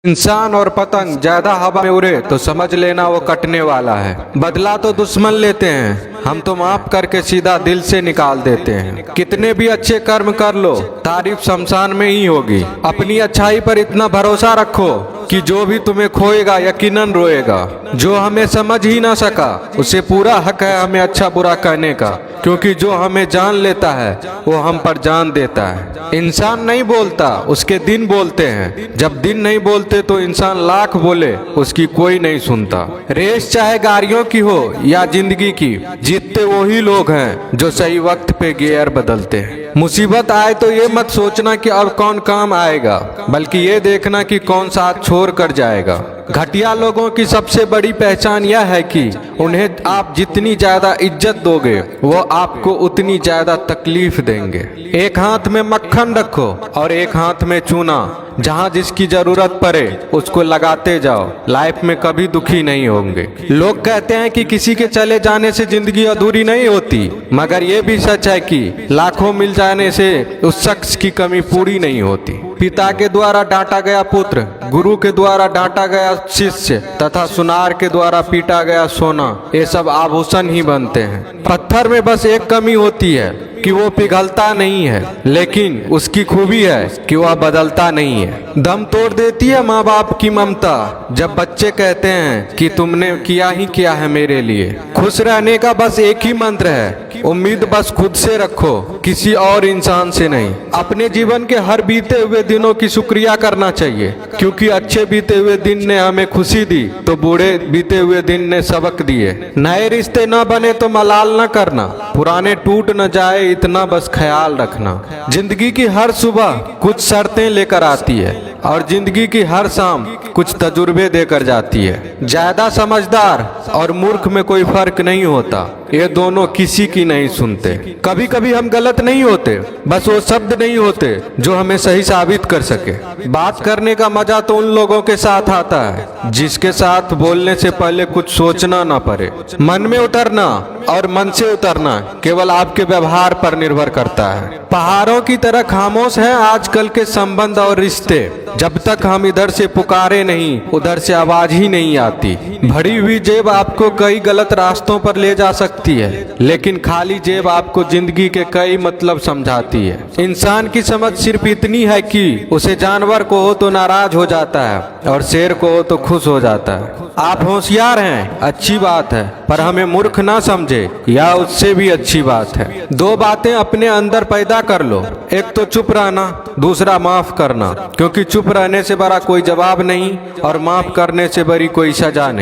इंसान और पतंग ज्यादा हवा में उड़े तो समझ लेना वो कटने वाला है। बदला तो दुश्मन लेते हैं, हम तो माफ करके सीधा दिल से निकाल देते हैं। कितने भी अच्छे कर्म कर लो, तारीफ शमशान में ही होगी। अपनी अच्छाई पर इतना भरोसा रखो कि जो भी तुम्हें खोएगा यकीनन रोएगा। जो हमें समझ ही ना सका उसे पूरा हक है हमें अच्छा बुरा कहने का, क्योंकि जो हमें जान लेता है वो हम पर जान देता है। इंसान नहीं बोलता, उसके दिन बोलते हैं। जब दिन नहीं बोलते तो इंसान लाख बोले उसकी कोई नहीं सुनता। रेस चाहे गाड़ियों की हो या जिंदगी की, जीतते वही लोग हैं जो सही वक्त पे गियर बदलते हैं। मुसीबत आए तो ये मत सोचना कि अब कौन काम आएगा, बल्कि ये देखना कि कौन साथ छोड़ कर जाएगा। घटिया लोगों की सबसे बड़ी पहचान यह है कि उन्हें आप जितनी ज्यादा इज्जत दोगे वो आपको उतनी ज्यादा तकलीफ देंगे। एक हाथ में मक्खन रखो और एक हाथ में चूना। जहाँ जिसकी जरूरत पड़े उसको लगाते जाओ, लाइफ में कभी दुखी नहीं होंगे। लोग कहते हैं कि किसी के चले जाने से जिंदगी अधूरी नहीं होती, मगर ये भी सच है कि लाखों मिल जाने से उस शख्स की कमी पूरी नहीं होती। पिता के द्वारा डांटा गया पुत्र, गुरु के द्वारा डांटा गया शिष्य तथा सुनार के द्वारा पीटा गया सोना, ये सब आभूषण ही बनते हैं। पत्थर में बस एक कमी होती है कि वो पिघलता नहीं है, लेकिन उसकी खूबी है कि वह बदलता नहीं है। दम तोड़ देती है माँ बाप की ममता जब बच्चे कहते हैं कि तुमने किया ही क्या है मेरे लिए। खुश रहने का बस एक ही मंत्र है, उम्मीद बस खुद से रखो, किसी और इंसान से नहीं। अपने जीवन के हर बीते हुए दिनों की शुक्रिया करना चाहिए, क्योंकि अच्छे बीते हुए दिन ने हमें खुशी दी तो बूढ़े बीते हुए दिन ने सबक दिए। नए रिश्ते न बने तो मलाल न करना, पुराने टूट न जाए इतना बस ख्याल रखना। जिंदगी की हर सुबह कुछ शर्तें लेकर आती है और जिंदगी की हर शाम कुछ तजुर्बे देकर जाती है। ज्यादा समझदार और मूर्ख में कोई फर्क नहीं होता, ये दोनों किसी की नहीं सुनते। कभी कभी हम गलत नहीं होते, बस वो शब्द नहीं होते जो हमें सही साबित कर सके। बात करने का मजा तो उन लोगों के साथ आता है जिसके साथ बोलने से पहले कुछ सोचना ना पड़े। मन में उतरना और मन से उतरना केवल आपके व्यवहार पर निर्भर करता है। पहाड़ों की तरह खामोश हैं आजकल के संबंध और रिश्ते। जब तक हम इधर से पुकारे नहीं उधर से आवाज ही नहीं आती। भरी हुई जेब आपको कई गलत रास्तों पर ले जा सकती है, लेकिन खाली जेब आपको जिंदगी के कई मतलब समझाती है। इंसान की समझ सिर्फ इतनी है कि उसे जानवर को हो तो नाराज हो जाता है और शेर को हो तो खुश हो जाता है। आप होशियार हैं, अच्छी बात है, पर हमें मूर्ख ना समझे या उससे भी अच्छी बात है। दो बातें अपने अंदर पैदा कर लो, एक तो चुप रहना, दूसरा माफ करना, क्योंकि चुप रहने से बड़ा कोई जवाब नहीं और माफ करने से बड़ी कोई सजा नहीं।